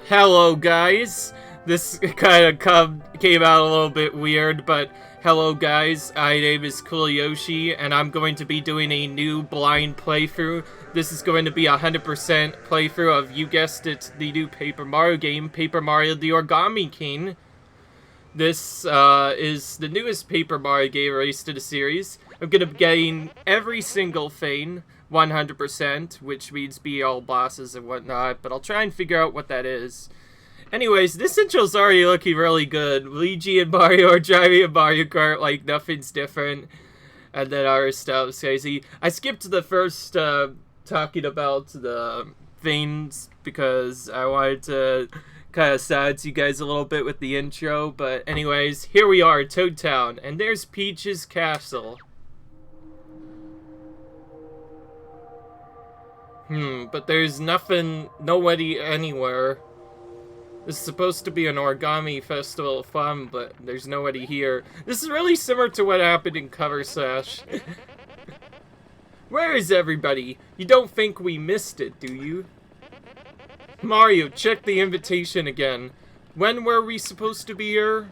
Hello guys, this kind of came out a little bit weird, but hello guys, my name is Yoshi, and I'm going to be doing a new blind playthrough. This is going to be 100% playthrough of, you guessed it, the new Paper Mario game, Paper Mario the Origami King. This is the newest Paper Mario game released to the series. I'm going to be getting every single thing 100%, which means beat all bosses and whatnot, but I'll try and figure out what that is. Anyways, this intro's already looking really good. Luigi and Mario are driving a Mario Kart like nothing's different, and then other stuff's crazy. I skipped the first talking about the things because I wanted to kind of silence you guys a little bit with the intro, but anyways, here we are, Toad Town, and there's Peach's castle. But there's nobody anywhere. This is supposed to be an origami festival of fun, but there's nobody here. This is really similar to what happened in Cover Slash. Where is everybody? You don't think we missed it, do you? Mario, check the invitation again. When were we supposed to be here?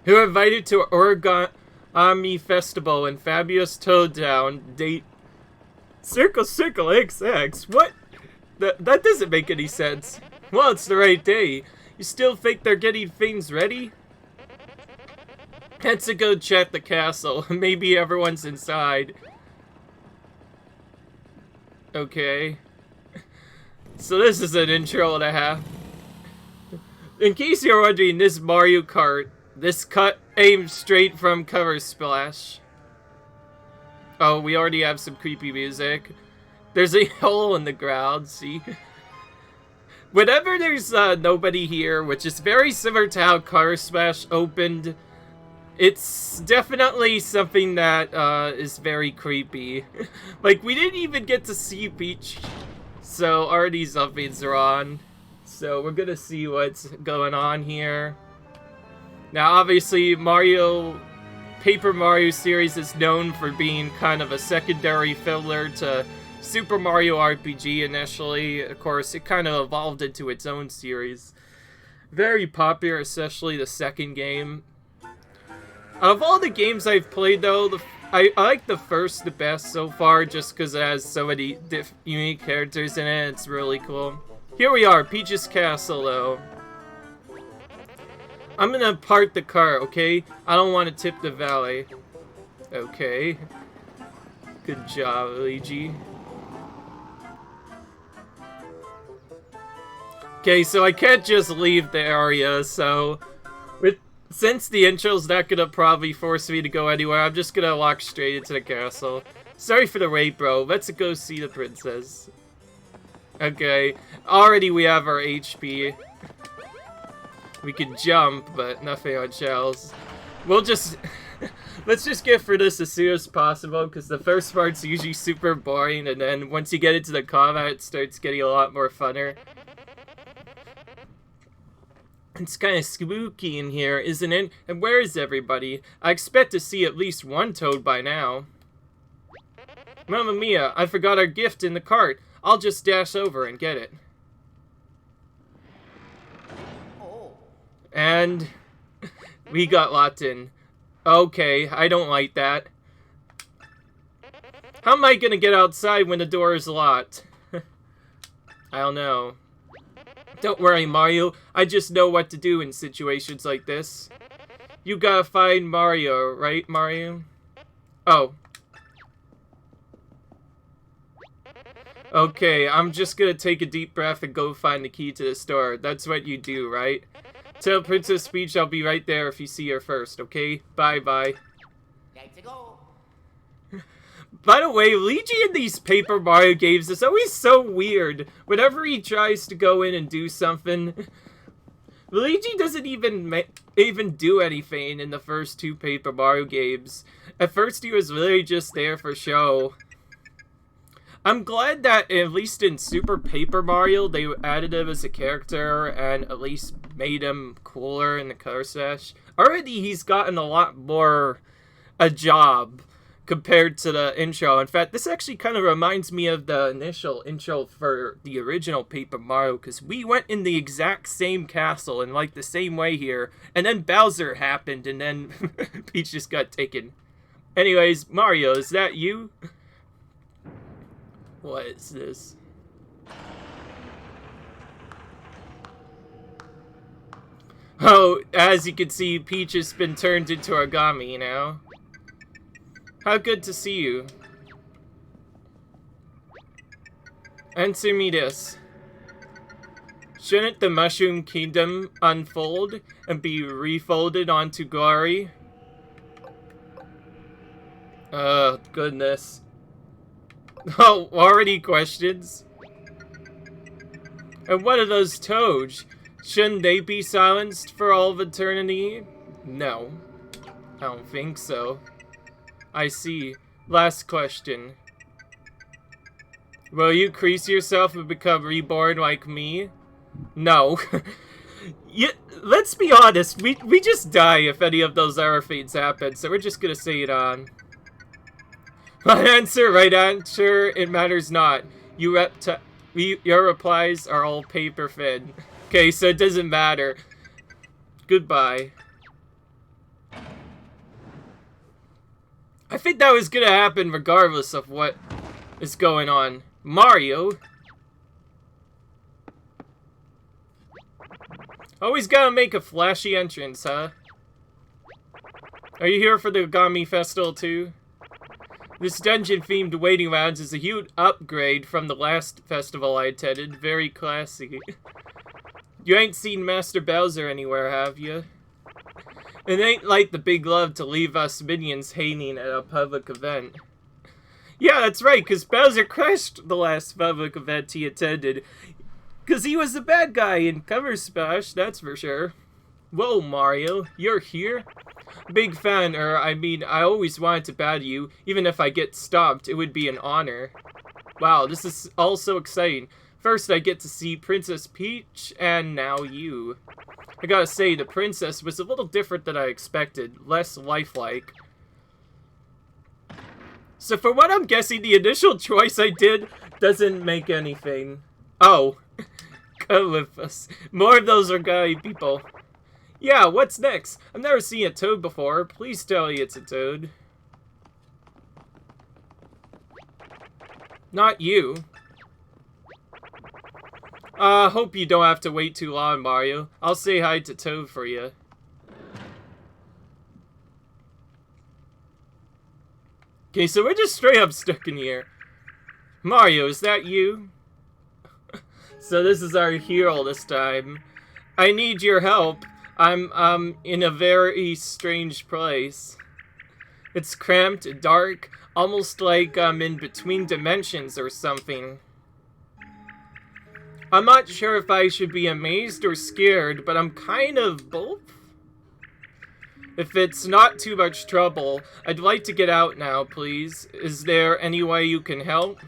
Who invited to Origami Festival in Fabulous Toad Town, date... Circle, XX, what? That doesn't make any sense. Well, it's the right day. You still think they're getting things ready? Let's go check the castle. Maybe everyone's inside. Okay. So this is an intro and a half. In case you're wondering, this Mario Kart, this cut aimed straight from Cover Splash. Oh, we already have some creepy music. There's a hole in the ground, see? Whenever there's nobody here, which is very similar to how Cover Splash opened, it's definitely something that is very creepy. Like, we didn't even get to see Peach, so already something's wrong. So we're gonna see what's going on here. Now, obviously, Paper Mario series is known for being kind of a secondary filler to Super Mario RPG initially. Of course, it kind of evolved into its own series. Very popular, especially the second game. Out of all the games I've played, though, I like the first the best so far, just because it has so many unique characters in it. It's really cool. Here we are, Peach's Castle, though. I'm gonna park the car, okay? I don't want to tip the valet. Okay. Good job, Luigi. Okay, so I can't just leave the area, so... Since the intro's not gonna probably force me to go anywhere, I'm just gonna walk straight into the castle. Sorry for the wait, bro. Let's go see the princess. Okay. Already we have our HP. We can jump, but nothing on shells. We'll just... Let's just get through this as soon as possible, because the first part's usually super boring, and then once you get into the combat, it starts getting a lot more funner. It's kind of spooky in here, isn't it? And where is everybody? I expect to see at least one Toad by now. Mamma mia, I forgot our gift in the cart. I'll just dash over and get it. And we got locked in. Okay, I don't like that. How am I gonna get outside when the door is locked? I don't know. Don't worry, Mario. I just know what to do in situations like this. You gotta find Mario, right, Mario? Oh. Okay, I'm just gonna take a deep breath and go find the key to the store. That's what you do, right? Tell Princess Peach I'll be right there if you see her first, okay? Bye-bye. By the way, Luigi in these Paper Mario games is always so weird. Whenever he tries to go in and do something, Luigi doesn't even do anything in the first two Paper Mario games. At first, he was literally just there for show. I'm glad that, at least in Super Paper Mario, they added him as a character and at least made him cooler in the color slash. Already, he's gotten a lot more a job compared to the intro. In fact, this actually kind of reminds me of the initial intro for the original Paper Mario, because we went in the exact same castle in like the same way here, and then Bowser happened, and then Peach just got taken. Anyways, Mario, is that you? What is this? Oh, as you can see, Peach has been turned into Origami now. How good to see you. Answer me this. Shouldn't the Mushroom Kingdom unfold and be refolded onto glory? Oh, goodness. Oh, already questions? And what are those toads? Shouldn't they be silenced for all of eternity? No. I don't think so. I see. Last question. Will you crease yourself and become reborn like me? No. Let's be honest, we just die if any of those error feeds happen, so we're just gonna say it on. Right answer, it matters not. Your replies are all paper thin. Okay, so it doesn't matter. Goodbye. I think that was gonna happen regardless of what is going on. Mario? Always gotta make a flashy entrance, huh? Are you here for the Origami Festival too? This dungeon-themed waiting lounge is a huge upgrade from the last festival I attended. Very classy. You ain't seen Master Bowser anywhere, have you? It ain't like the big love to leave us minions hating at a public event. Yeah, that's right, because Bowser crashed the last public event he attended. Because he was the bad guy in Cover Splash, that's for sure. Whoa, Mario, you're here? Big fan, I mean, I always wanted to battle you. Even if I get stopped, it would be an honor. Wow, this is all so exciting. First, I get to see Princess Peach, and now you. I gotta say, the princess was a little different than I expected. Less lifelike. So for what I'm guessing, the initial choice I did doesn't make anything. Oh. Come with us. More of those Origami people. Yeah, what's next? I've never seen a toad before. Please tell me it's a toad. Not you. Hope you don't have to wait too long, Mario. I'll say hi to Toad for you. Okay, so we're just straight up stuck in here. Mario, is that you? So this is our hero this time. I need your help. I'm in a very strange place. It's cramped, dark, almost like I'm in between dimensions or something. I'm not sure if I should be amazed or scared, but I'm kind of both. If it's not too much trouble, I'd like to get out now, please. Is there any way you can help?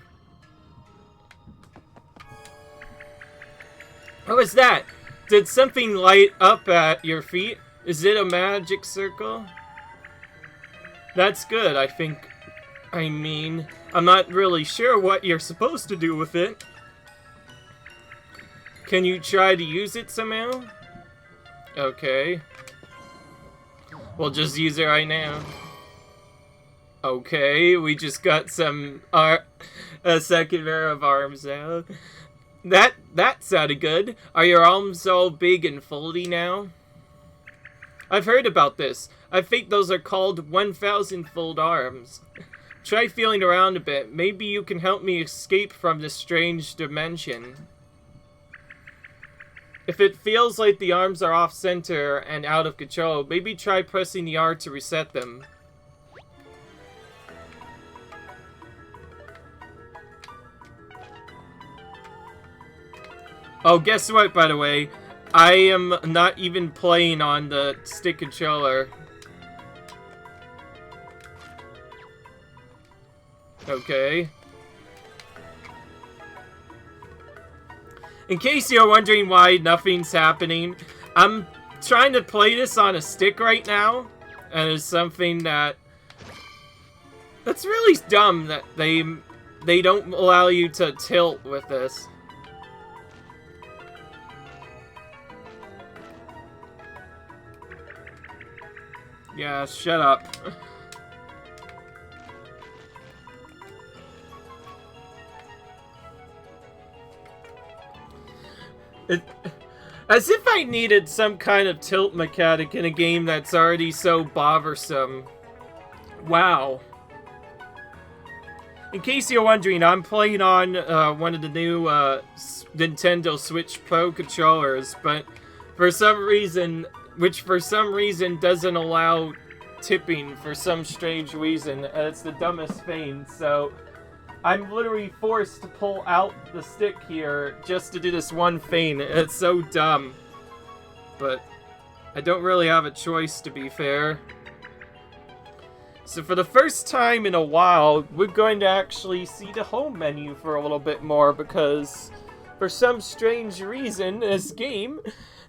What was that? Did something light up at your feet? Is it a magic circle? That's good, I think. I mean, I'm not really sure what you're supposed to do with it. Can you try to use it somehow? Okay. We'll just use it right now. Okay, we just got some a second pair of arms now. That sounded good. Are your arms all big and foldy now? I've heard about this. I think those are called 1,000-fold arms. Try feeling around a bit. Maybe you can help me escape from this strange dimension. If it feels like the arms are off-center and out of control, maybe try pressing the R to reset them. Oh, guess what, by the way? I am not even playing on the stick controller. Okay. In case you're wondering why nothing's happening, I'm trying to play this on a stick right now, and it's something that's really dumb that they don't allow you to tilt with this. Yeah, shut up. As if I needed some kind of tilt mechanic in a game that's already so bothersome. Wow. In case you're wondering, I'm playing on one of the new Nintendo Switch Pro controllers, but for some reason, which for some reason doesn't allow tipping for some strange reason, and it's the dumbest thing, so I'm literally forced to pull out the stick here just to do this one thing. It's so dumb. But I don't really have a choice, to be fair. So for the first time in a while, we're going to actually see the home menu for a little bit more, because for some strange reason, this game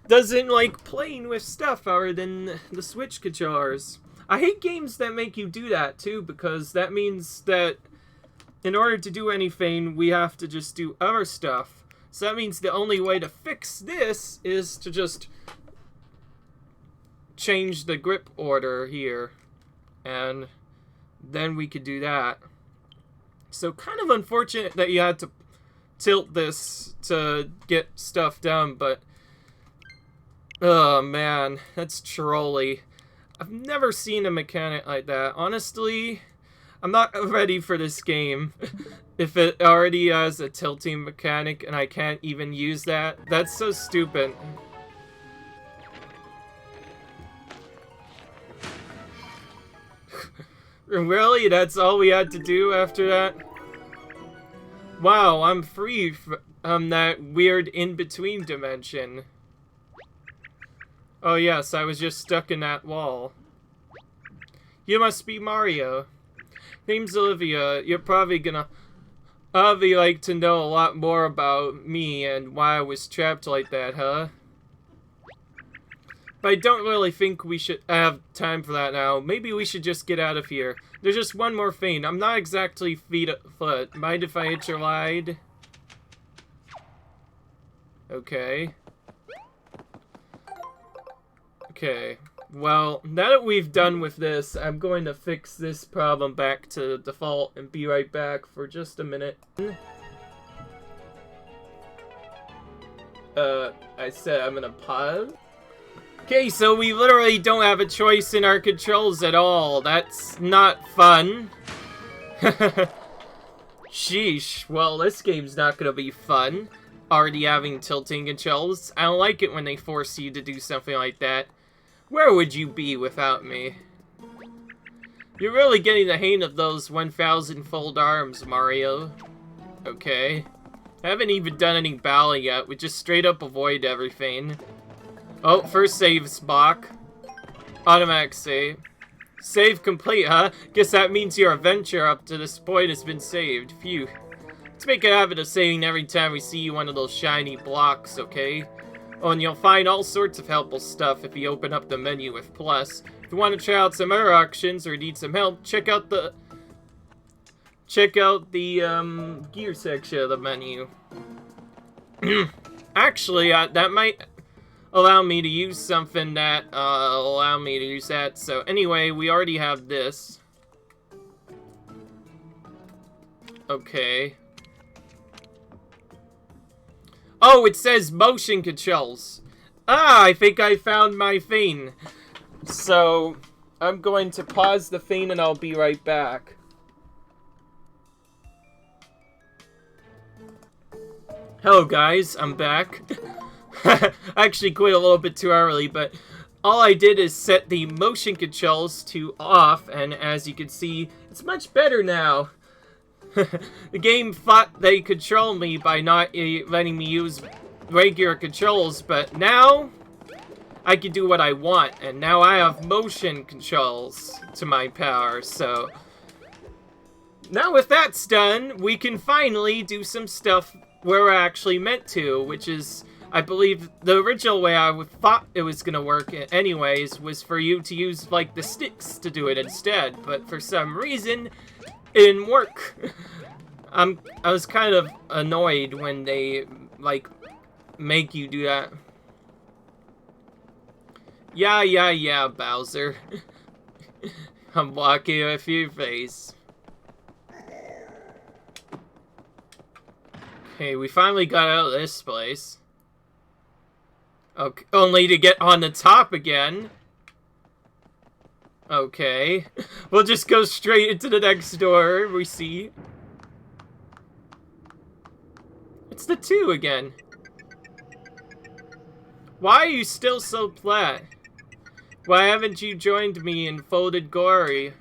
doesn't like playing with stuff other than the Switch controllers. I hate games that make you do that too, because that means that in order to do anything, we have to just do other stuff. So that means the only way to fix this is to just change the grip order here. And then we could do that. So kind of unfortunate that you had to tilt this to get stuff done, but oh man, that's trolly. I've never seen a mechanic like that. Honestly, I'm not ready for this game. If it already has a tilting mechanic and I can't even use that, that's so stupid. Really? That's all we had to do after that? Wow, I'm free from that weird in-between dimension. Oh yes, I was just stuck in that wall. You must be Mario. Name's Olivia. You're probably gonna like to know a lot more about me and why I was trapped like that, huh? But I don't really think we should have time for that now. Maybe we should just get out of here. There's just one more thing. I'm not exactly foot. Mind if I hitch a ride? Okay. Okay. Well, now that we've done with this, I'm going to fix this problem back to default and be right back for just a minute. I said I'm gonna pause. Okay, so we literally don't have a choice in our controls at all. That's not fun. Sheesh. Well, this game's not gonna be fun. Already having tilting controls. I don't like it when they force you to do something like that. Where would you be without me? You're really getting the hang of those 1,000-fold arms, Mario. Okay. I haven't even done any battling yet. We just straight up avoid everything. Oh, first save Spock. Automatic save. Save complete, huh? Guess that means your adventure up to this point has been saved. Phew. Let's make a habit of saving every time we see one of those shiny blocks, okay? Oh, and you'll find all sorts of helpful stuff if you open up the menu with plus. If you want to try out some other options or need some help, check out the gear section of the menu. Actually, that might allow me to use something that allow me to use that. So anyway, we already have this. Okay. Oh, it says motion controls. Ah, I think I found my thing. So, I'm going to pause the thing and I'll be right back. Hello guys, I'm back. I actually quit a little bit too early, but all I did is set the motion controls to off, and as you can see, it's much better now. The game thought they controlled me by not letting me use regular controls, but now I can do what I want, and now I have motion controls to my power, so now with that's done, we can finally do some stuff where we're actually meant to, which is, I believe, the original way I thought it was gonna work anyways, was for you to use, like, the sticks to do it instead, but for some reason, it didn't work. I was kind of annoyed when they, like, make you do that. Yeah, Bowser. I'm walking with your face. Okay, we finally got out of this place. Okay, only to get on the top again. Okay. We'll just go straight into the next door we see. It's the 2 again. Why are you still so flat? Why haven't you joined me in Folded Gory?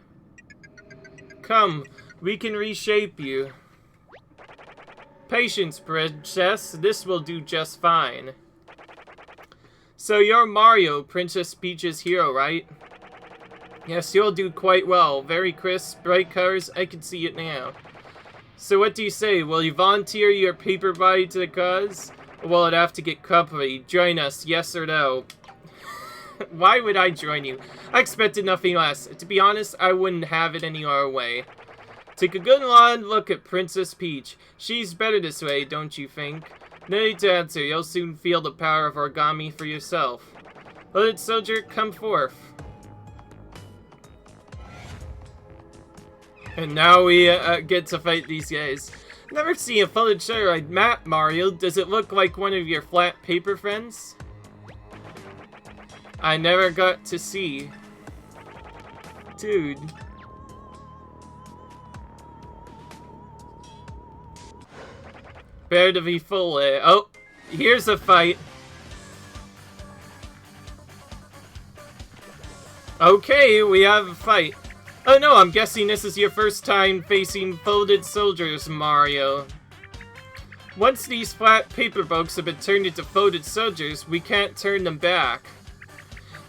Come, we can reshape you. Patience, princess. This will do just fine. So you're Mario, Princess Peach's hero, right? Yes, you'll do quite well. Very crisp, bright colors. I can see it now. So what do you say? Will you volunteer your paper body to the cause? Or will it have to get company? Join us, yes or no? Why would I join you? I expected nothing less. To be honest, I wouldn't have it any other way. Take a good long look at Princess Peach. She's better this way, don't you think? No need to answer. You'll soon feel the power of origami for yourself. Hooded soldier, come forth. And now we get to fight these guys. Never seen a folded shutter-eyed map, Mario. Does it look like one of your flat paper friends? I never got to see. Dude. Better to be full. Oh, here's a fight. Okay, we have a fight. Oh no, I'm guessing this is your first time facing folded soldiers, Mario. Once these flat paper boats have been turned into folded soldiers, we can't turn them back.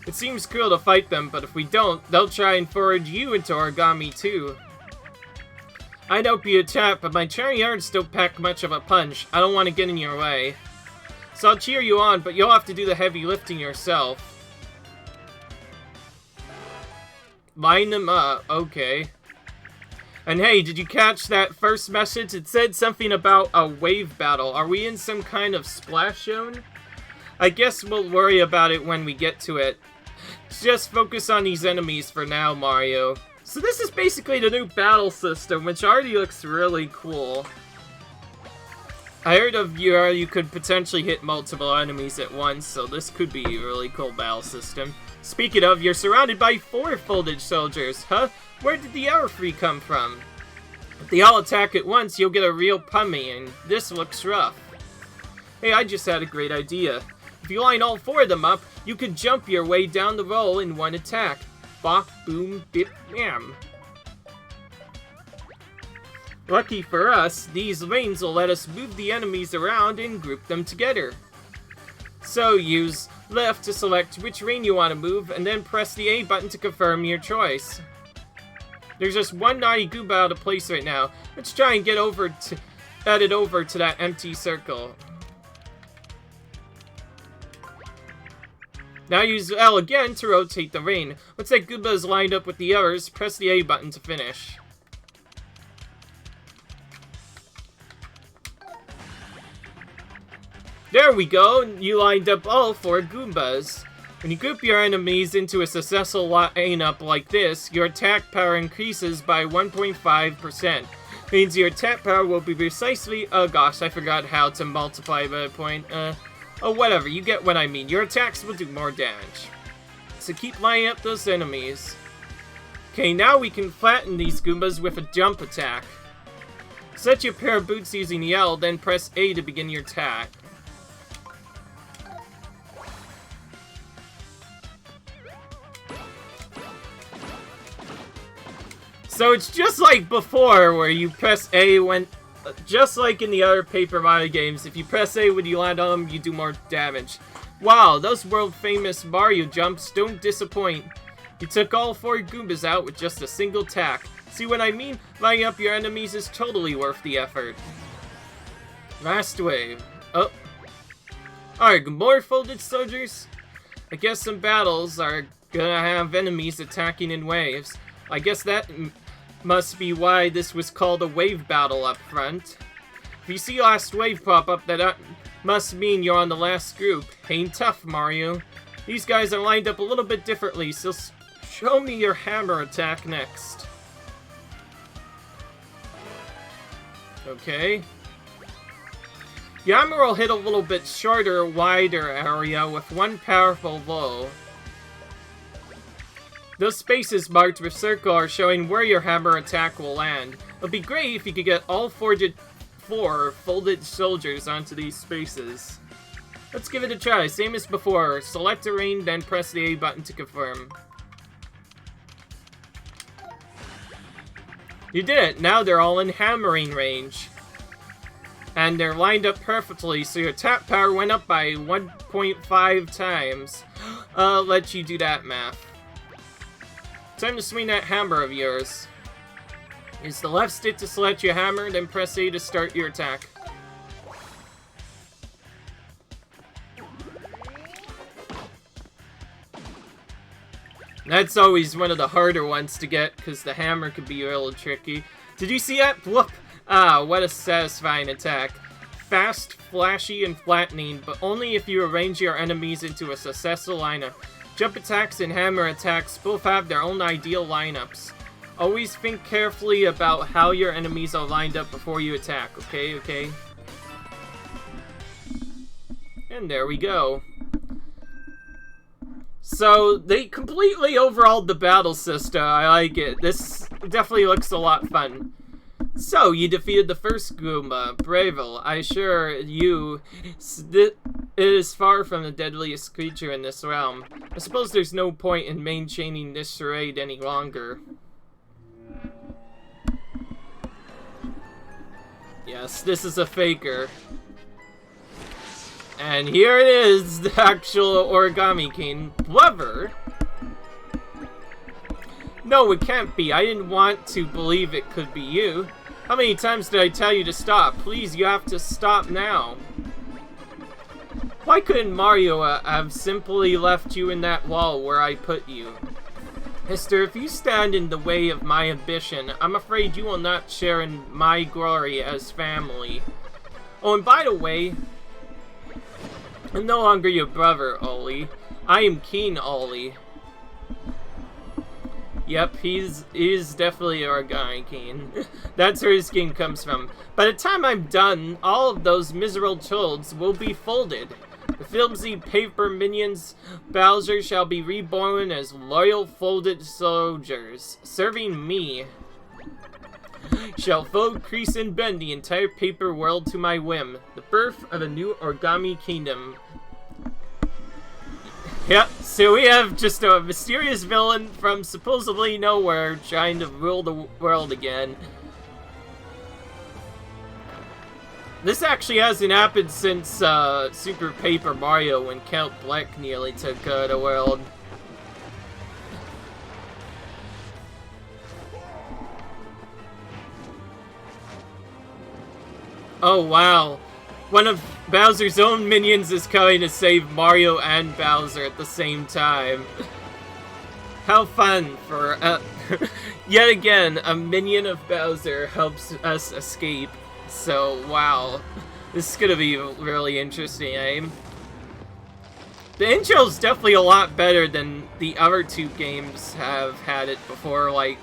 It seems cruel to fight them, but if we don't, they'll try and forward you into origami too. I know be a chap, but my cherry yards don't pack much of a punch. I don't want to get in your way. So I'll cheer you on, but you'll have to do the heavy lifting yourself. Line them up, okay. And hey, did you catch that first message? It said something about a wave battle. Are we in some kind of splash zone? I guess we'll worry about it when we get to it. Just focus on these enemies for now, Mario. So this is basically the new battle system, which already looks really cool. I heard of you could potentially hit multiple enemies at once, so this could be a really cool battle system. Speaking of, you're surrounded by 4 folded soldiers, huh? Where did the other 3 come from? If they all attack at once, you'll get a real pummeling. This looks rough. Hey, I just had a great idea. If you line all 4 of them up, you could jump your way down the roll in one attack. Bop, boom, bip, bam. Lucky for us, these lanes will let us move the enemies around and group them together. So use left to select which lane you want to move, and then press the A button to confirm your choice. There's just one naughty Goomba out of place right now. Let's try and get it over to that empty circle. Now use L again to rotate the lane. Once that Goomba is lined up with the others, press the A button to finish. There we go! You lined up all 4 Goombas. When you group your enemies into a successful lineup like this, your attack power increases by 1.5%. Means your attack power will be precisely... Oh gosh, I forgot how to multiply by a point. Oh, whatever, you get what I mean. Your attacks will do more damage. So keep lining up those enemies. Okay, now we can flatten these Goombas with a jump attack. Set your pair of boots using the L, then press A to begin your attack. So it's just like before, where you press A when just like in the other Paper Mario games, if you press A when you land on them, you do more damage. Wow, those world-famous Mario jumps don't disappoint. You took all 4 Goombas out with just a single tack. See what I mean? Lining up your enemies is totally worth the effort. Last wave. Oh. Alright, more folded soldiers? I guess some battles are gonna have enemies attacking in waves. I guess that must be why this was called a wave battle up front. If you see last wave pop up, that must mean you're on the last group. Ain't tough, Mario. These guys are lined up a little bit differently, so show me your hammer attack next. Okay. The hammer will hit a little bit shorter, wider area with one powerful blow. Those spaces marked with circle are showing where your hammer attack will land. It'll be great if you could get all 4 folded soldiers onto these spaces. Let's give it a try. Same as before. Select a range, then press the A button to confirm. You did it! Now they're all in hammering range. And they're lined up perfectly, so your tap power went up by 1.5 times. I'll let you do that math. Time to swing that hammer of yours. Use the left stick to select your hammer, then press A to start your attack. That's always one of the harder ones to get, because the hammer could be a little tricky. Did you see that? Whoop! Ah, what a satisfying attack. Fast, flashy, and flattening, but only if you arrange your enemies into a successful lineup. Jump attacks and hammer attacks both have their own ideal lineups. Always think carefully about how your enemies are lined up before you attack, okay? And there we go. So, they completely overhauled the battle system. I like it. This definitely looks a lot fun. So, you defeated the first Goomba. Bravo. I assure you, it is far from the deadliest creature in this realm. I suppose there's no point in maintaining this charade any longer. Yes, this is a faker. And here it is, the actual Origami King. Clever? No, it can't be. I didn't want to believe it could be you. How many times did I tell you to stop? Please, you have to stop now. Why couldn't Mario have simply left you in that wall where I put you? Mister, if you stand in the way of my ambition, I'm afraid you will not share in my glory as family. Oh, and by the way, I'm no longer your brother, Ollie. I am King Ollie. Yep, he's definitely Origami King. That's where his king comes from. By the time I'm done, all of those miserable childs will be folded. The flimsy paper minions Bowser shall be reborn as loyal folded soldiers, serving me. Shall fold, crease, and bend the entire paper world to my whim. The birth of a new Origami Kingdom. Yep, so we have just a mysterious villain from supposedly nowhere trying to rule the world again. This actually hasn't happened since Super Paper Mario when Count Black nearly took the world. Oh wow. One of Bowser's own minions is coming to save Mario and Bowser at the same time. How fun for, yet again, a minion of Bowser helps us escape. So, wow. This is gonna be really interesting, eh? The intro's definitely a lot better than the other 2 games have had it before. Like,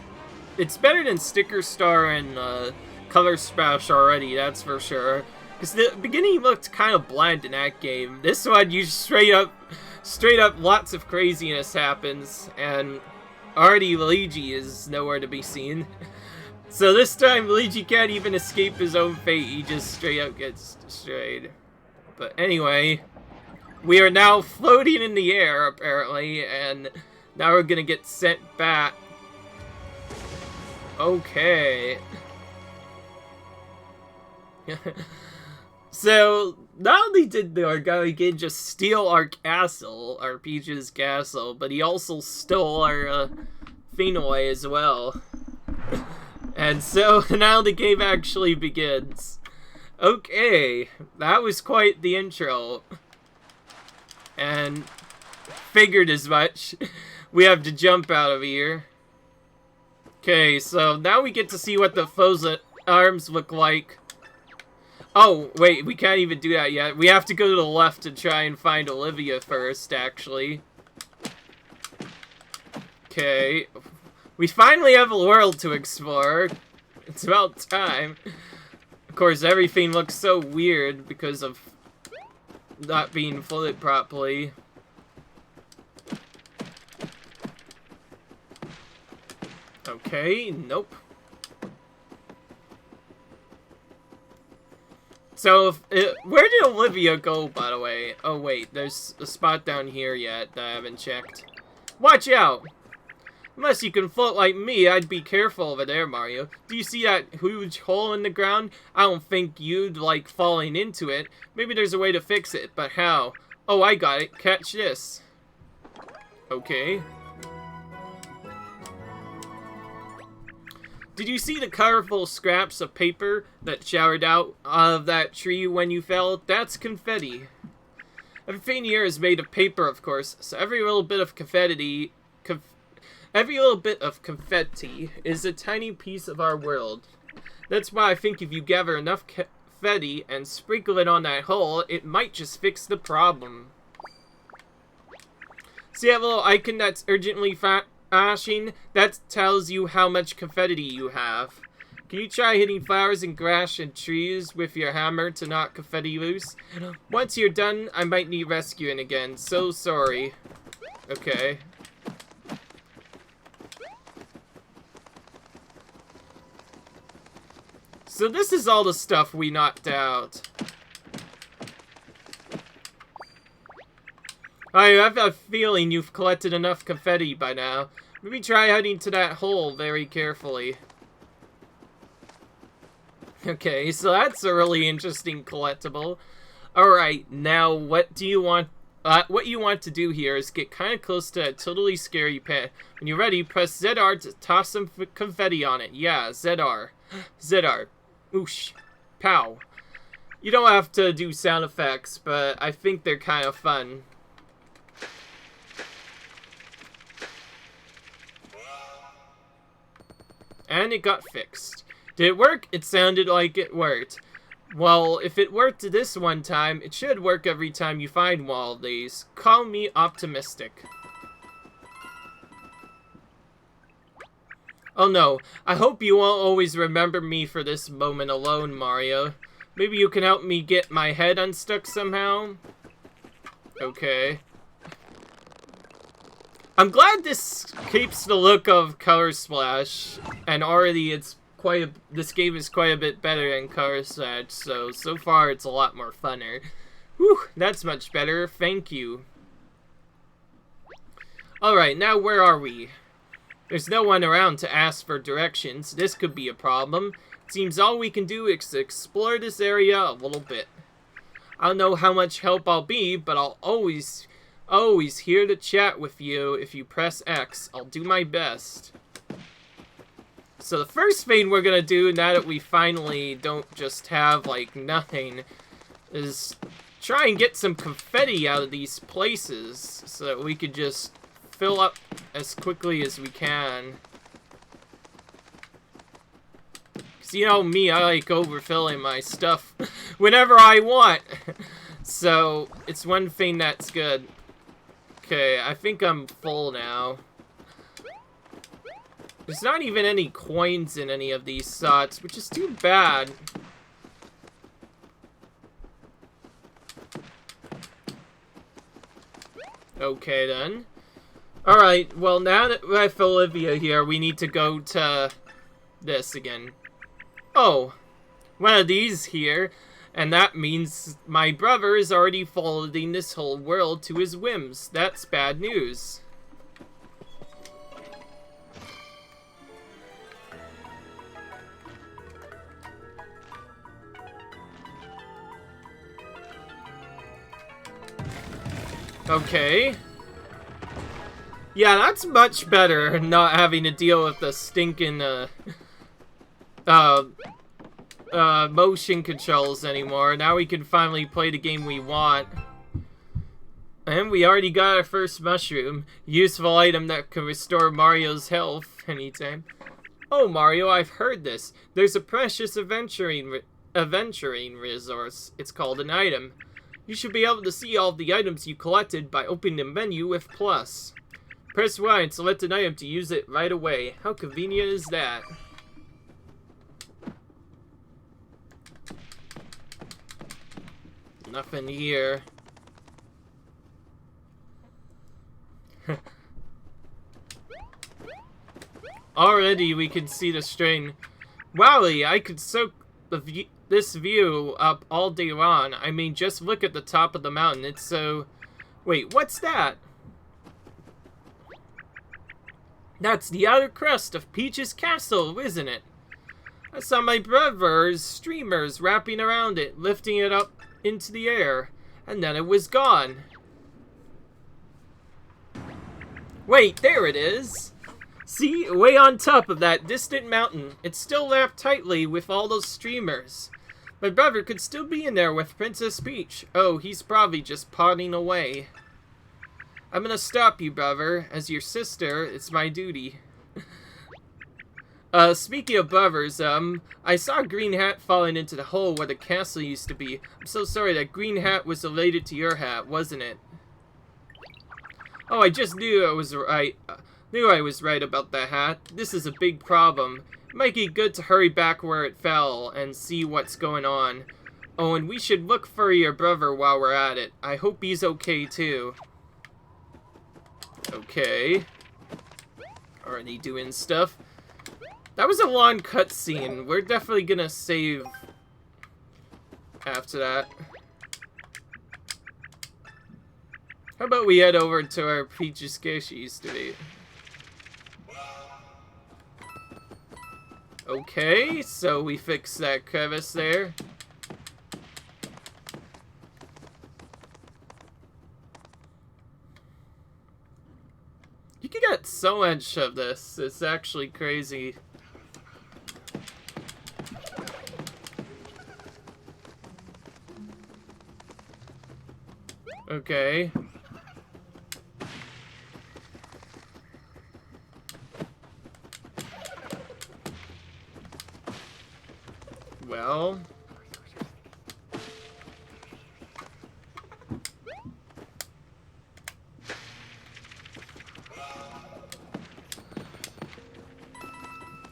it's better than Sticker Star and Color Splash already, that's for sure. Because the beginning looked kind of bland in that game. This one, you straight up, lots of craziness happens, and already Luigi is nowhere to be seen. So this time, Luigi can't even escape his own fate, he just straight up gets destroyed. But anyway, we are now floating in the air, apparently, and now we're gonna get sent back. Okay. So, not only did the Origami King just steal our castle, our Peach's castle, but he also stole our thing away as well. And so, now the game actually begins. Okay, that was quite the intro. And figured as much. We have to jump out of here. Okay, so now we get to see what the foes' arms look like. Oh, wait, we can't even do that yet. We have to go to the left to try and find Olivia first, actually. Okay. We finally have a world to explore. It's about time. Of course, everything looks so weird because of not being flooded properly. Okay, nope. So, where did Olivia go, by the way? Oh, wait, there's a spot down here yet that I haven't checked. Watch out! Unless you can float like me, I'd be careful over there, Mario. Do you see that huge hole in the ground? I don't think you'd like falling into it. Maybe there's a way to fix it, but how? Oh, I got it. Catch this. Okay. Did you see the colorful scraps of paper that showered out of that tree when you fell? That's confetti. Everything here is made of paper, of course, so every little bit of confetti is a tiny piece of our world. That's why I think if you gather enough confetti and sprinkle it on that hole, it might just fix the problem. See that little icon that's urgently flashing? That tells you how much confetti you have. Can you try hitting flowers and grass and trees with your hammer to knock confetti loose? Once you're done, I might need rescuing again. So sorry. Okay. So this is all the stuff we knocked out. I have a feeling you've collected enough confetti by now. Maybe try heading to that hole very carefully. Okay, so that's a really interesting collectible. Alright, now what do you want? What you want to do here is get kind of close to a totally scary pit. When you're ready, press ZR to toss some confetti on it. Yeah, ZR. ZR. Oosh. Pow. You don't have to do sound effects, but I think they're kind of fun. And it got fixed. Did it work? It sounded like it worked. Well, if it worked this one time, it should work every time you find one of these. Call me optimistic. Oh no, I hope you won't always remember me for this moment alone, Mario. Maybe you can help me get my head unstuck somehow? Okay. I'm glad this keeps the look of Color Splash, and already this game is quite a bit better than Color Splash, so far it's a lot more funner. Whew, that's much better, thank you. Alright, now where are we? There's no one around to ask for directions. This could be a problem. It seems all we can do is explore this area a little bit. I don't know how much help I'll be, but I'll always here to chat with you if you press X. I'll do my best. So the first thing we're gonna do, now that we finally don't just have, like, nothing, is try and get some confetti out of these places so that we could just fill up as quickly as we can. Because, you know me, I like overfilling my stuff whenever I want. So, it's one thing that's good. Okay, I think I'm full now. There's not even any coins in any of these slots, which is too bad. Okay, then. Alright, well, now that we have Olivia here, we need to go to this again. Oh, one of these here. And that means my brother is already following this whole world to his whims. That's bad news. Okay. Yeah, that's much better, not having to deal with the stinking, motion controls anymore. Now we can finally play the game we want. And we already got our first mushroom. Useful item that can restore Mario's health anytime. Oh, Mario, I've heard this. There's a precious adventuring resource. It's called an item. You should be able to see all of the items you collected by opening the menu with plus. Press Y and select an item to use it right away. How convenient is that? Nothing here. Already we can see the strain. Wowie, I could soak this view up all day long. I mean, just look at the top of the mountain. It's so... Wait, what's that? That's the outer crust of Peach's castle, isn't it? I saw my brother's streamers wrapping around it, lifting it up into the air, and then it was gone. Wait, there it is! See, way on top of that distant mountain, it's still wrapped tightly with all those streamers. My brother could still be in there with Princess Peach. Oh, he's probably just potting away. I'm gonna stop you, brother. As your sister, it's my duty. Speaking of brothers, I saw a green hat falling into the hole where the castle used to be. I'm so sorry, that green hat was related to your hat, wasn't it? Oh, I just knew I was right. Knew I was right about that hat. This is a big problem. It might be good to hurry back where it fell and see what's going on. Oh, and we should look for your brother while we're at it. I hope he's okay, too. Okay. Already doing stuff. That was a long cutscene. We're definitely gonna save after that. How about we head over to our Peach's Kiss used to be? Okay, so we fixed that crevice there. You can get so much of this. It's actually crazy. Okay. Well.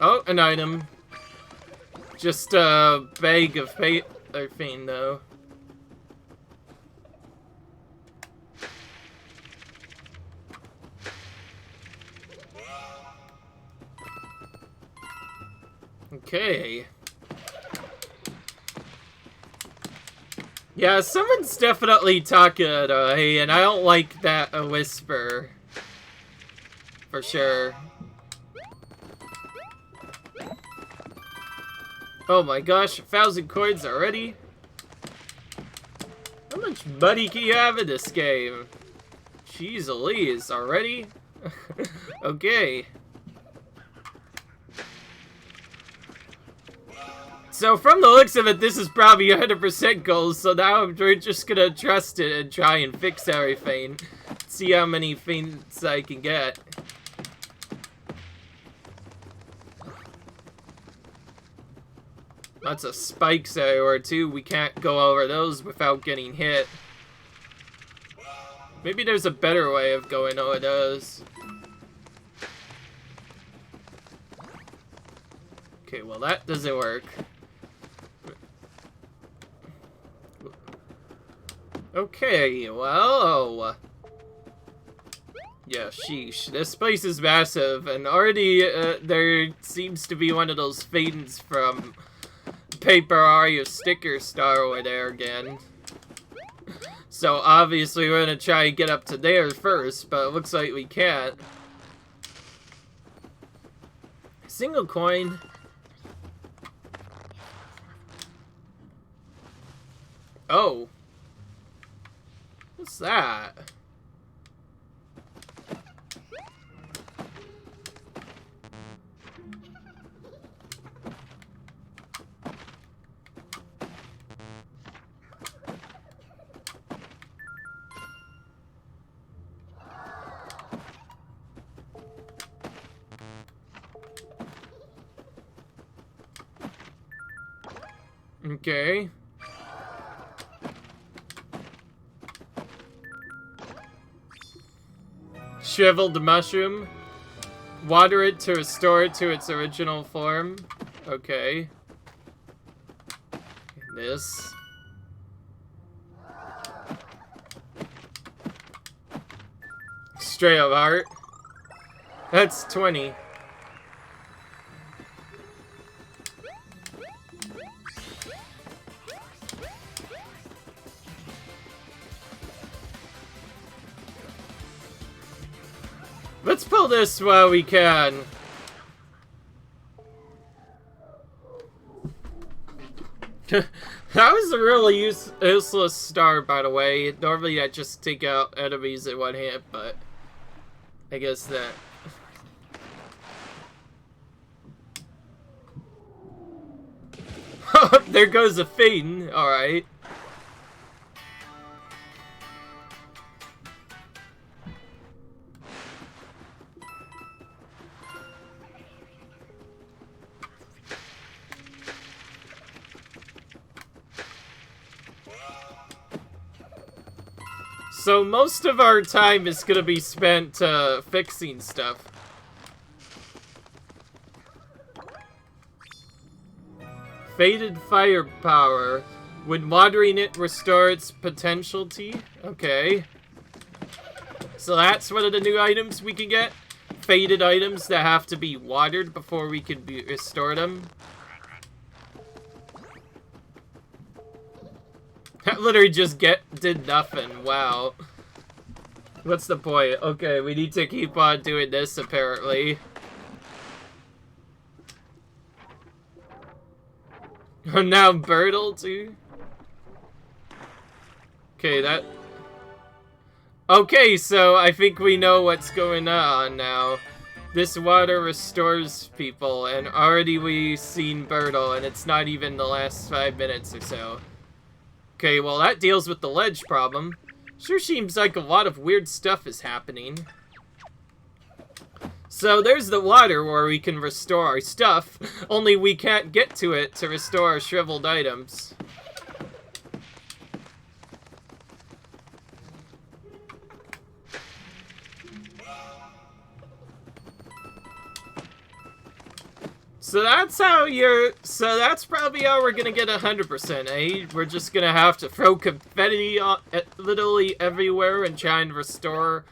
Oh, an item. Just a bag of fate or fiend, though. Okay. Yeah, someone's definitely talking, hey, and I don't like that a whisper. For sure. Oh my gosh, 1,000 coins already? How much money can you have in this game? Jeez Louise, already? Okay. So from the looks of it, this is probably 100% gold, so now we're just gonna trust it and try and fix everything. See how many feints I can get. Lots of spikes everywhere too. We can't go over those without getting hit. Maybe there's a better way of going over those. Okay, well that doesn't work. Okay, well... Yeah, sheesh. This place is massive, and already there seems to be one of those feints from Paper Mario Sticker Star over there again. So obviously we're gonna try and get up to there first, but it looks like we can't. Single coin. Oh. What's that? Okay. Shriveled mushroom. Water it to restore it to its original form. Okay. This. Stray of heart. That's 20. Let's pull this while we can. That was a really useless star, by the way. Normally I just take out enemies in one hit, but I guess that... There goes a Phaeton, alright. So most of our time is gonna be spent fixing stuff. Faded firepower. When watering it, restore its potentiality. Okay. So that's one of the new items we can get. Faded items that have to be watered before we can restore them. That literally just did nothing. Wow. What's the point? Okay, we need to keep on doing this, apparently. Oh, now Birtle, too? Okay, that... Okay, so I think we know what's going on now. This water restores people, and already we've seen Birtle, and it's not even the last 5 minutes or so. Okay, well that deals with the ledge problem. Sure seems like a lot of weird stuff is happening. So there's the water where we can restore our stuff, only we can't get to it to restore our shriveled items. So that's probably how we're gonna get 100%, eh? We're just gonna have to throw confetti literally everywhere and try and restore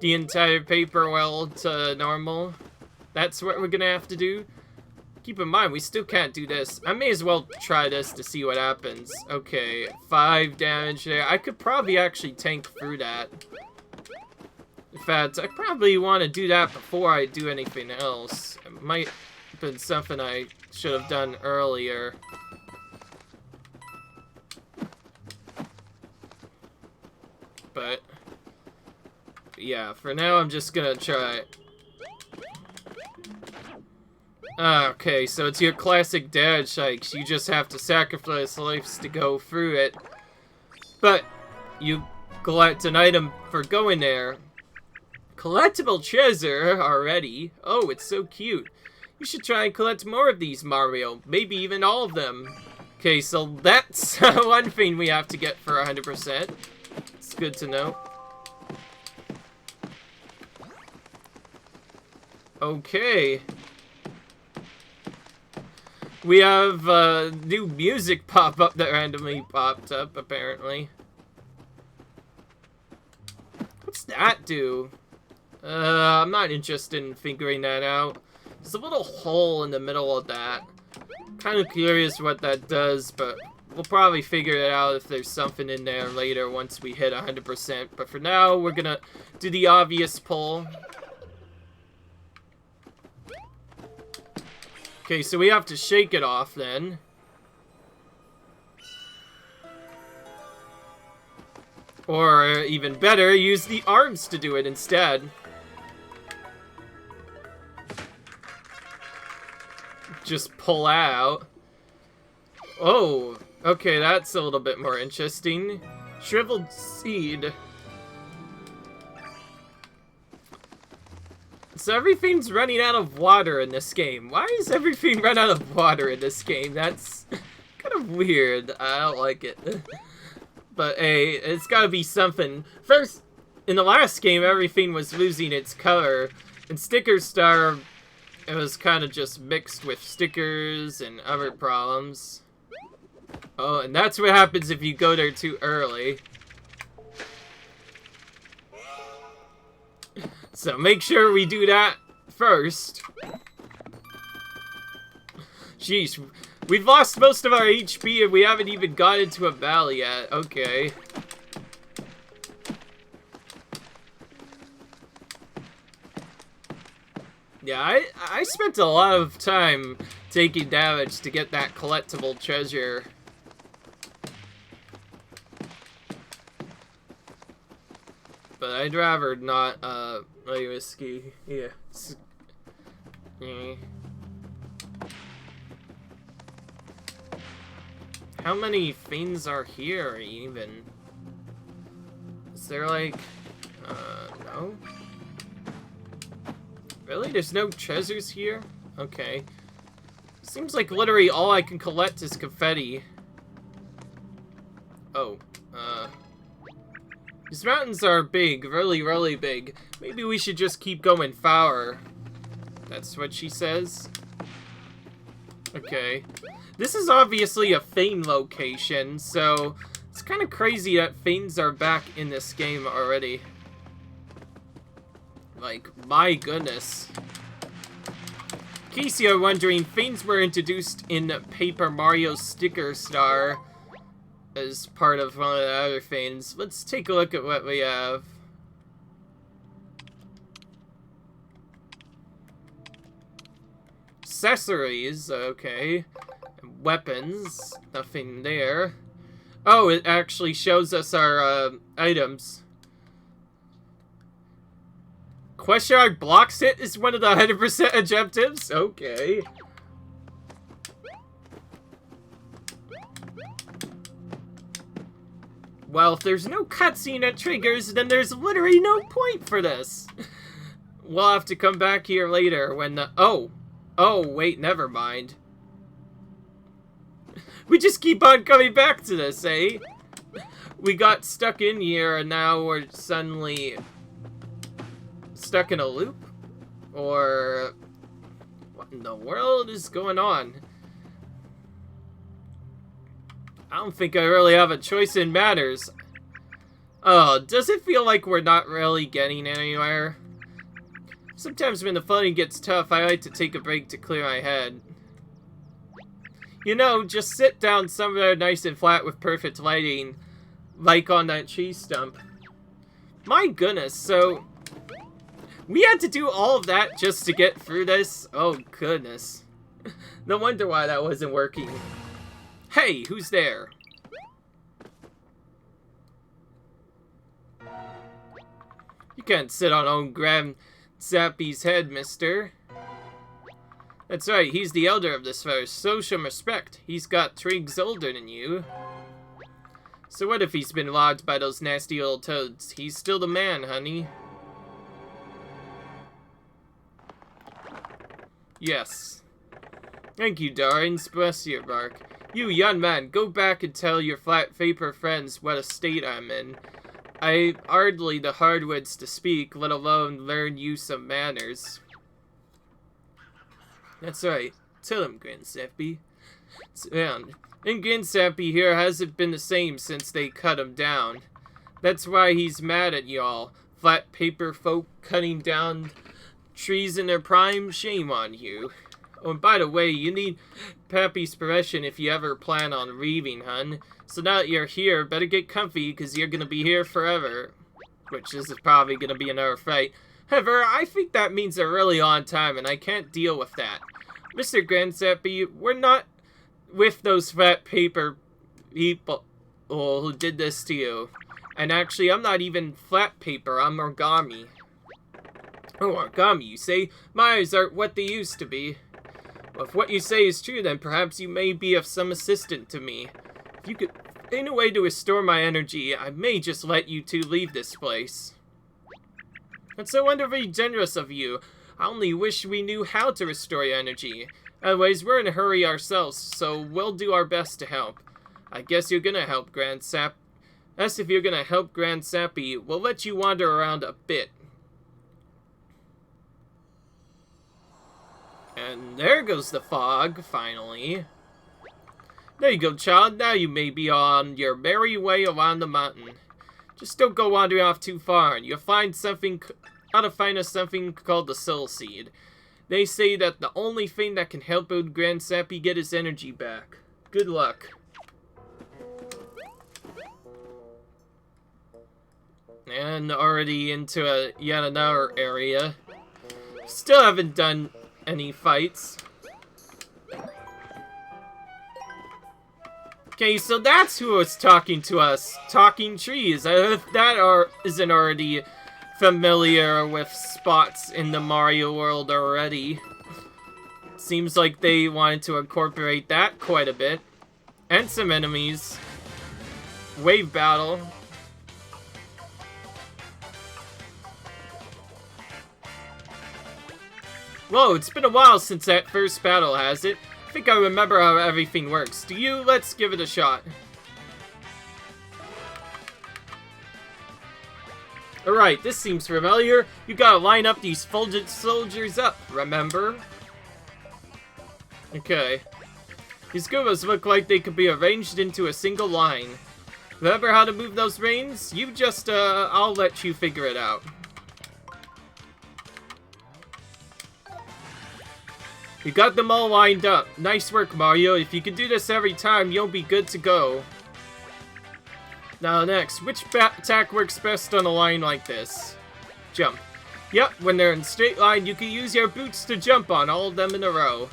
the entire paper world to normal. That's what we're gonna have to do. Keep in mind, we still can't do this. I may as well try this to see what happens. Okay, 5 damage there. I could probably actually tank through that. In fact, I probably want to do that before I do anything else. It might have been something I should have done earlier. But yeah, for now I'm just gonna try it. Okay, so it's your classic dad shikes. You just have to sacrifice lives to go through it. But you collect an item for going there. Collectible treasure already. Oh, it's so cute. You should try and collect more of these, Mario. Maybe even all of them. Okay, so that's one thing we have to get for 100%. It's good to know. Okay. We have new music pop up that randomly popped up, apparently. What's that do? I'm not interested in figuring that out. There's a little hole in the middle of that. Kind of curious what that does, but we'll probably figure it out if there's something in there later once we hit 100%. But for now, we're gonna do the obvious pull. Okay, so we have to shake it off then. Or even better, use the arms to do it instead. Just pull out. Oh, okay, that's a little bit more interesting. Shriveled seed. So everything's running out of water in this game. Why is everything run out of water in this game? That's kind kind of weird. I don't like it. But hey, it's gotta be something. First, in the last game, everything was losing its color. In Sticker Star, it was kind of just mixed with stickers and other problems. Oh, and that's what happens if you go there too early. So make sure we do that first. Jeez, we've lost most of our HP and we haven't even got into a battle yet. Okay. Yeah, I spent a lot of time taking damage to get that collectible treasure. But I'd rather not, play whiskey. Yeah. How many things are here, even? Is there, like, no? Really? There's no treasures here? Okay. Seems like literally all I can collect is confetti. Oh, these mountains are big, really, really big. Maybe we should just keep going farther. That's what she says. Okay. This is obviously a Fane location, so it's kind of crazy that Fanes are back in this game already. Like, my goodness. In case you're wondering, Fanes were introduced in Paper Mario Sticker Star as part of one of the other Fanes. Let's take a look at what we have. Accessories, okay. Weapons, nothing there. Oh, it actually shows us our items. Question mark blocks it is one of the 100% objectives? Okay. Well, if there's no cutscene that triggers, then there's literally no point for this. We'll have to come back here later when the... Oh, wait, never mind. We just keep on coming back to this, eh? We got stuck in here and now we're suddenly stuck in a loop? Or what in the world is going on? I don't think I really have a choice in matters. Oh, does it feel like we're not really getting anywhere? Sometimes when the fighting gets tough, I like to take a break to clear my head. You know, just sit down somewhere nice and flat with perfect lighting, like on that tree stump. My goodness, so we had to do all of that just to get through this? Oh, goodness. No wonder why that wasn't working. Hey, who's there? You can't sit on old Grand Zappy's head, mister. That's right, he's the elder of this forest. Show some respect. He's got twigs older than you. So what if he's been lodged by those nasty old toads? He's still the man, honey. Yes. Thank you, darlings. Bless your bark. You, young man, go back and tell your flat vapor friends what a state I'm in. I hardly the hard words to speak, let alone learn you some manners. That's right. Tell him, Grandsappy. And Grandsappy here hasn't been the same since they cut him down. That's why he's mad at y'all. Flat paper folk cutting down trees in their prime. Shame on you. Oh, and by the way, you need Pappy's permission if you ever plan on leaving, hun. So now that you're here, better get comfy, because you're gonna be here forever. Which is probably gonna be another fight. However, I think that means a really long time, and I can't deal with that. Mr. Grandsappy, we're not with those flat paper people who did this to you. And actually, I'm not even flat paper, I'm origami. Oh, origami, you say? My eyes aren't what they used to be. Well, if what you say is true, then perhaps you may be of some assistance to me. If you could find a way to restore my energy, I may just let you two leave this place. That's so wonderfully generous of you. I only wish we knew how to restore your energy. Anyways, we're in a hurry ourselves, so we'll do our best to help. I guess you're gonna help, Grand Sap. As if you're gonna help Grand Sappy, we'll let you wander around a bit. And there goes the fog, finally. There you go, child. Now you may be on your merry way around the mountain. Just don't go wandering off too far, and you'll find something called the Soul Seed. They say that the only thing that can help old Grand Sappy get his energy back. Good luck. And already into yet another area. Still haven't done any fights. Okay, so that's who was talking to us. Talking trees. If that isn't already familiar with spots in the Mario world already. Seems like they wanted to incorporate that quite a bit. And some enemies. Wave battle. Whoa, it's been a while since that first battle, has it? I think I remember how everything works. Do you? Let's give it a shot. Alright, this seems familiar. You gotta line up these folded soldiers up, remember? Okay. These Goombas look like they could be arranged into a single line. Remember how to move those reins? You just, I'll let you figure it out. You got them all lined up. Nice work, Mario. If you can do this every time, you'll be good to go. Now next, which attack works best on a line like this? Jump. Yep, when they're in straight line, you can use your boots to jump on all of them in a row.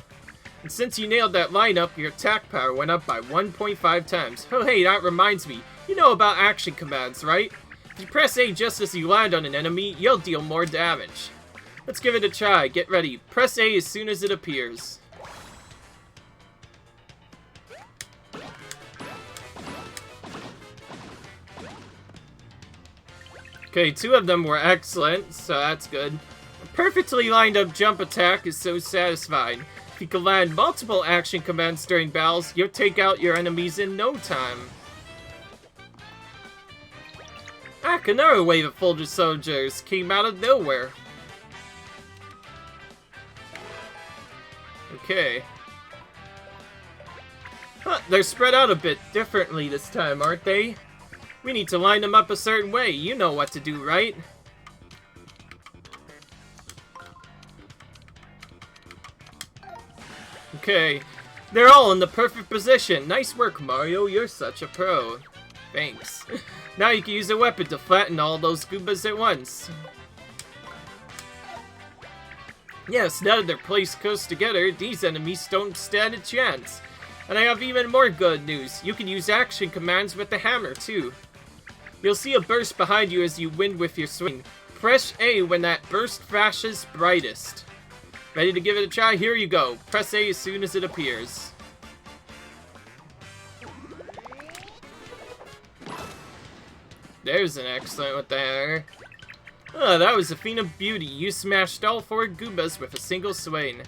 And since you nailed that lineup, your attack power went up by 1.5 times. Oh hey, that reminds me. You know about action commands, right? If you press A just as you land on an enemy, you'll deal more damage. Let's give it a try. Get ready. Press A as soon as it appears. Okay, 2 of them were excellent, so that's good. A perfectly lined up jump attack is so satisfying. If you can land multiple action commands during battles, you'll take out your enemies in no time. Another wave of folded soldiers came out of nowhere. Okay. Huh, they're spread out a bit differently this time, aren't they? We need to line them up a certain way. You know what to do, right? Okay. They're all in the perfect position. Nice work, Mario. You're such a pro. Thanks. Now you can use a weapon to flatten all those Goombas at once. Yes, now that they're placed close together, these enemies don't stand a chance. And I have even more good news. You can use action commands with the hammer, too. You'll see a burst behind you as you win with your swing. Press A when that burst flashes brightest. Ready to give it a try? Here you go. Press A as soon as it appears. There's an excellent with the hammer. Oh, that was a feat of beauty. You smashed all 4 Goombas with a single swing.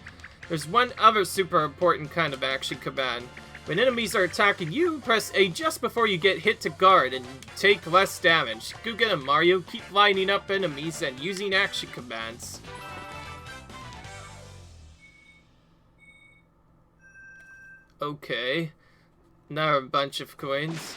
There's one other super important kind of action command. When enemies are attacking you, press A just before you get hit to guard and take less damage. Go get 'em, Mario. Keep lining up enemies and using action commands. Okay. Now a bunch of coins.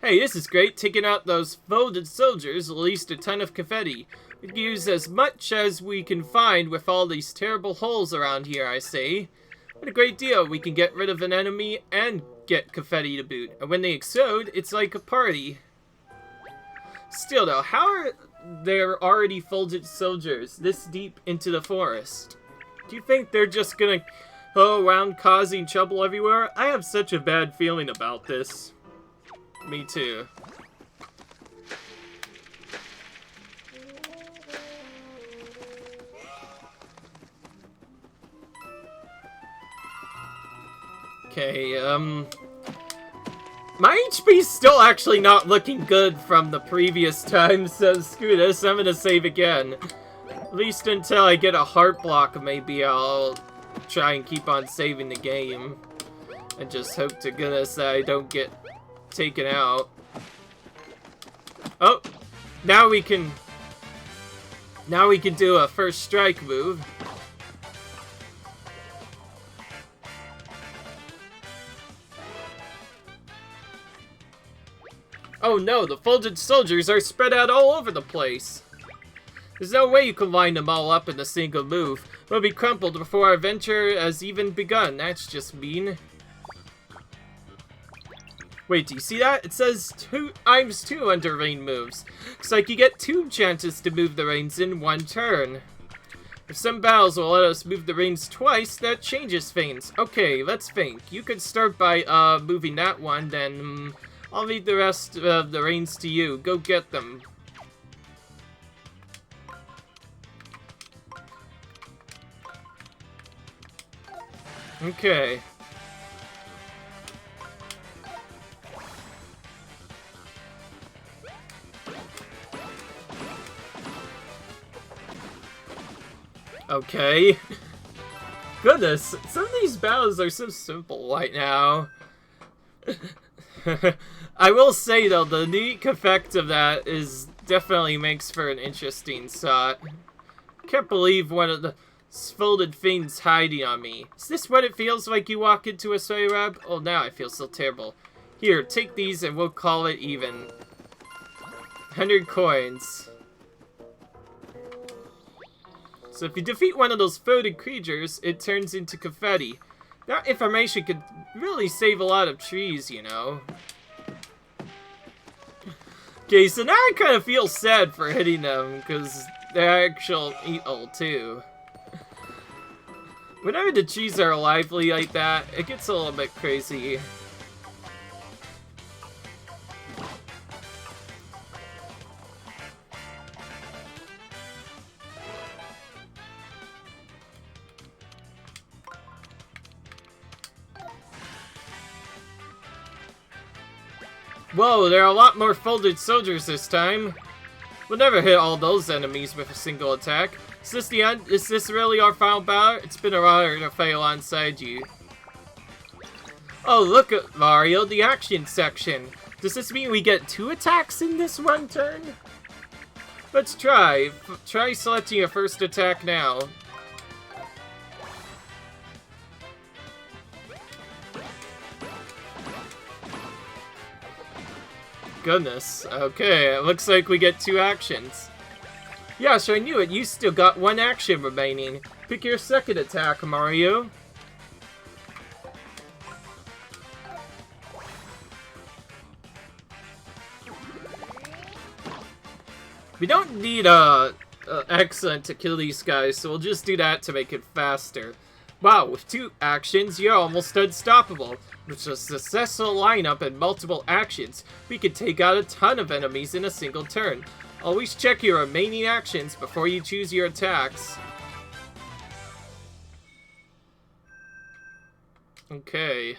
Hey, this is great. Taking out those folded soldiers released a ton of confetti. We can use as much as we can find with all these terrible holes around here, I say. What a great deal. We can get rid of an enemy and get confetti to boot. And when they explode, it's like a party. Still though, how are there already folded soldiers this deep into the forest? Do you think they're just gonna go around causing trouble everywhere? I have such a bad feeling about this. Me too. Okay, my HP's still actually not looking good from the previous time, so screw this, I'm gonna save again. At least until I get a heart block, maybe I'll try and keep on saving the game. And just hope to goodness that I don't get taken out. Oh! Now we can do a first strike move. Oh no, the folded soldiers are spread out all over the place. There's no way you can line them all up in a single move. We'll be crumpled before our adventure has even begun. That's just mean. Wait, do you see that? It says ×2 under rain moves. Looks like you get 2 chances to move the reins in 1 turn. If some battles will let us move the reins twice, that changes things. Okay, let's think. You could start by moving that one, then I'll leave the rest of the reins to you. Go get them. Okay. Okay. Goodness, some of these battles are so simple right now. I will say though, the unique effect of that is definitely makes for an interesting shot. Can't believe one of the folded things hiding on me. Is this what it feels like you walk into a spider web? Oh, now I feel so terrible. Here, take these and we'll call it even. 100 coins. So if you defeat one of those folded creatures, it turns into confetti. That information could really save a lot of trees, you know. Okay, so now I kind of feel sad for hitting them, because they're actual evil too. Whenever the trees are lively like that, it gets a little bit crazy. Whoa, there are a lot more folded soldiers this time. We'll never hit all those enemies with a single attack. Is this the end? Is this really our final battle? It's been a honor to fight alongside you. Oh, look at Mario, the action section. Does this mean we get 2 attacks in this one turn? Let's try. Try selecting your first attack now. Goodness. Okay, it looks like we get 2 actions. Yes, I knew it. You still got 1 action remaining. Pick your second attack, Mario. We don't need excellent to kill these guys, so we'll just do that to make it faster. Wow, with 2 actions, you're almost unstoppable. With a successful lineup and multiple actions, we can take out a ton of enemies in a single turn. Always check your remaining actions before you choose your attacks. Okay.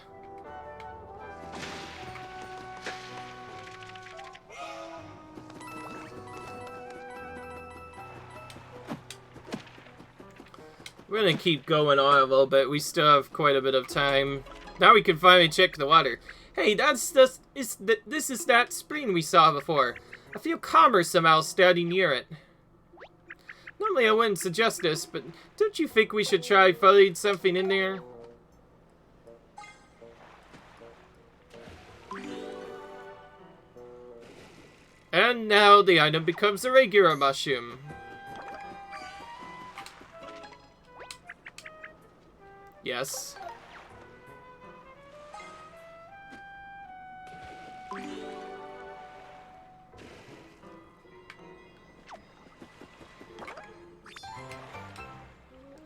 We're gonna keep going on a little bit. We still have quite a bit of time. Now we can finally check the water. Hey, this is that spring we saw before. I feel calmer somehow standing near it. Normally I wouldn't suggest this, but don't you think we should try flooding something in there? And now the item becomes a regular mushroom. Yes.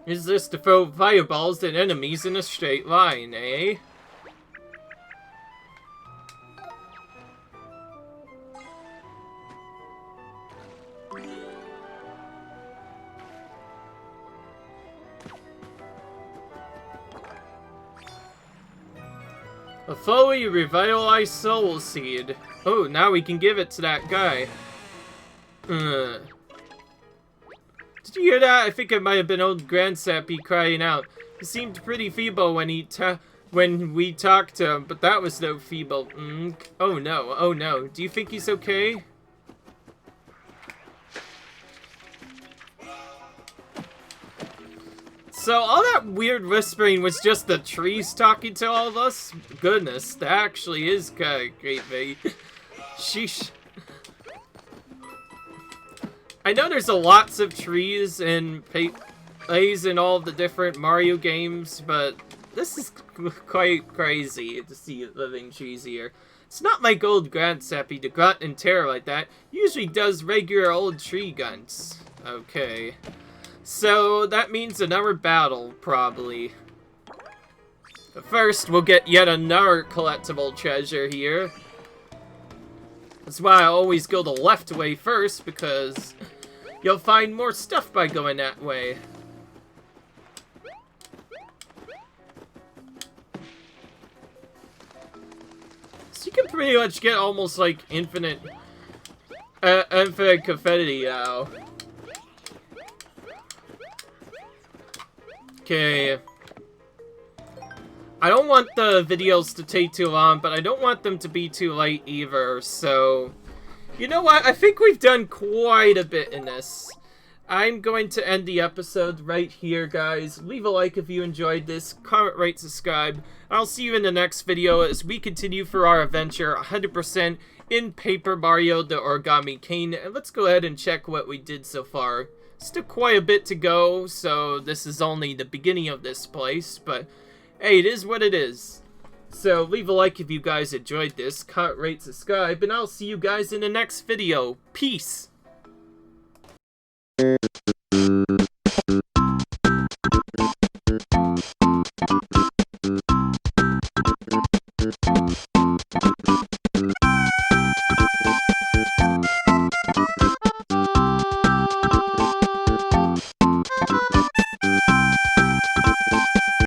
Is this to throw fireballs at enemies in a straight line, eh? A fully revitalized soul seed. Oh, now we can give it to that guy. Did Did you hear that? I think it might have been old Grandsappy crying out. He seemed pretty feeble when we talked to him, but that was no feeble. Oh no, oh no. Do you think he's okay? So all that weird whispering was just the trees talking to all of us? Goodness, that actually is kind of creepy. Sheesh. I know there's lots of trees and plays in all the different Mario games, but this is quite crazy to see living trees here. It's not like old Grandsappy to grunt and terror like that. Usually does regular old tree grunts. Okay. So that means another battle, probably. But first, we'll get yet another collectible treasure here. That's why I always go the left way first, because you'll find more stuff by going that way. So you can pretty much get almost like infinite confetti now. Okay. I don't want the videos to take too long, but I don't want them to be too late either, so... You know what? I think we've done quite a bit in this. I'm going to end the episode right here, guys. Leave a like if you enjoyed this. Comment, rate, subscribe. I'll see you in the next video as we continue for our adventure 100% in Paper Mario the Origami King. And let's go ahead and check what we did so far. Still quite a bit to go, so this is only the beginning of this place, but hey, it is what it is. So leave a like if you guys enjoyed this, comment, rate, subscribe, and I'll see you guys in the next video. Peace!